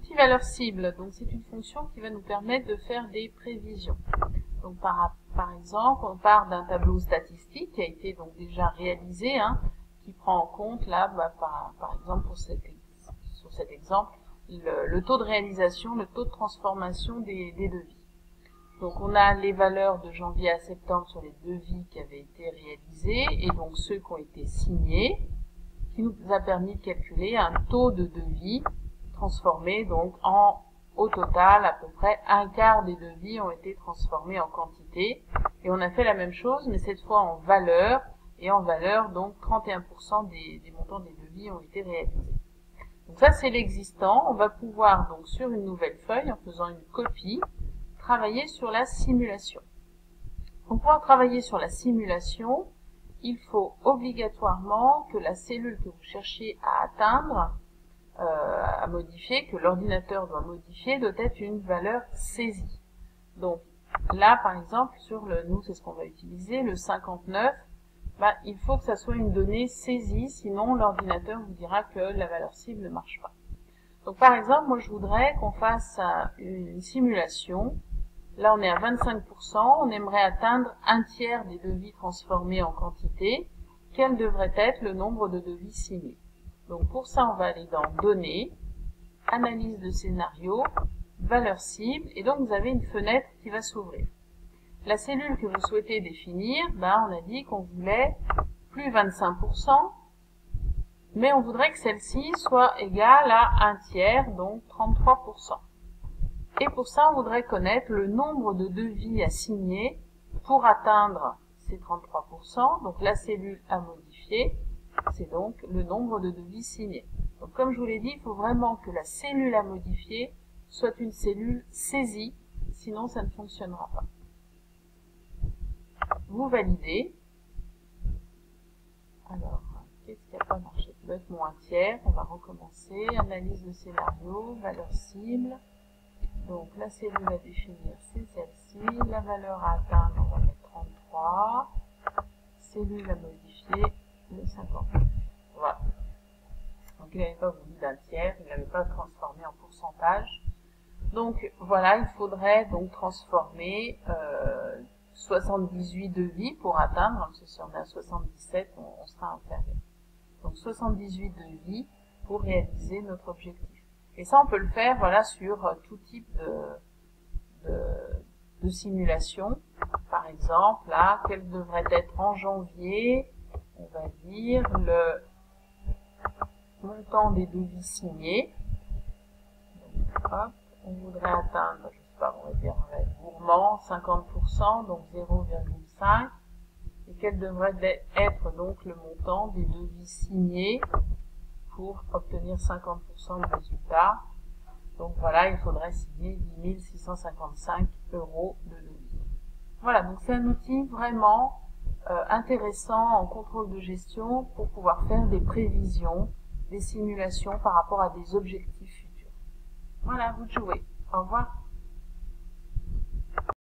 L'outil valeur cible, donc c'est une fonction qui va nous permettre de faire des prévisions. Donc par exemple, on part d'un tableau statistique qui a été donc déjà réalisé, qui prend en compte là, par exemple sur cet exemple, le taux de réalisation, le taux de transformation des devis. Donc on a les valeurs de janvier à septembre sur les devis qui avaient été réalisés et donc ceux qui ont été signés, qui nous a permis de calculer un taux de devis transformé donc au total à peu près un quart des devis ont été transformés en quantité et on a fait la même chose mais cette fois en valeur et en valeur donc 31% des montants des devis ont été réalisés. Donc ça c'est l'existant, on va pouvoir donc sur une nouvelle feuille en faisant une copie travailler sur la simulation. Pour pouvoir travailler sur la simulation, il faut obligatoirement que la cellule que vous cherchez à atteindre, à modifier, que l'ordinateur doit modifier, doit être une valeur saisie. Donc là, par exemple, sur nous, c'est ce qu'on va utiliser, le 59, il faut que ça soit une donnée saisie, sinon l'ordinateur vous dira que la valeur cible ne marche pas. Donc par exemple, moi je voudrais qu'on fasse une simulation. Là, on est à 25%, on aimerait atteindre un tiers des devis transformés en quantité. Quel devrait être le nombre de devis signés? Donc pour ça, on va aller dans Données, Analyse de scénario, Valeur cible, et donc vous avez une fenêtre qui va s'ouvrir. La cellule que vous souhaitez définir, on a dit qu'on voulait plus 25%, mais on voudrait que celle-ci soit égale à un tiers, donc 33%. Et pour ça, on voudrait connaître le nombre de devis à signer pour atteindre ces 33%. Donc la cellule à modifier, c'est donc le nombre de devis signés. Donc comme je vous l'ai dit, il faut vraiment que la cellule à modifier soit une cellule saisie, sinon ça ne fonctionnera pas. Vous validez. Alors, qu'est-ce qui n'a pas marché? Ça doit être mon un tiers. On va recommencer. Analyse de scénario, valeur cible. Donc la cellule à définir, c'est celle-ci. La valeur à atteindre, on va mettre 33. Cellule à modifier, le 59. Voilà. Donc il n'avait pas voulu d'un tiers, il n'avait pas transformé en pourcentage. Donc voilà, il faudrait donc transformer 78 devis pour atteindre, même si on est à 77, on sera inférieur. Donc 78 devis pour réaliser notre objectif. Et ça, on peut le faire, voilà, sur tout type de simulation. Par exemple, là, quel devrait être en janvier, on va dire le montant des devis signés. Donc, hop, on voudrait atteindre, je sais pas, on va dire, on va être gourmand, 50%, donc 0,5. Et quel devrait être donc le montant des devis signés pour obtenir 50% de résultat. Donc voilà, il faudrait signer 10 655 € de devis. Voilà, donc c'est un outil vraiment intéressant en contrôle de gestion pour pouvoir faire des prévisions, des simulations par rapport à des objectifs futurs. Voilà, vous jouez. Au revoir.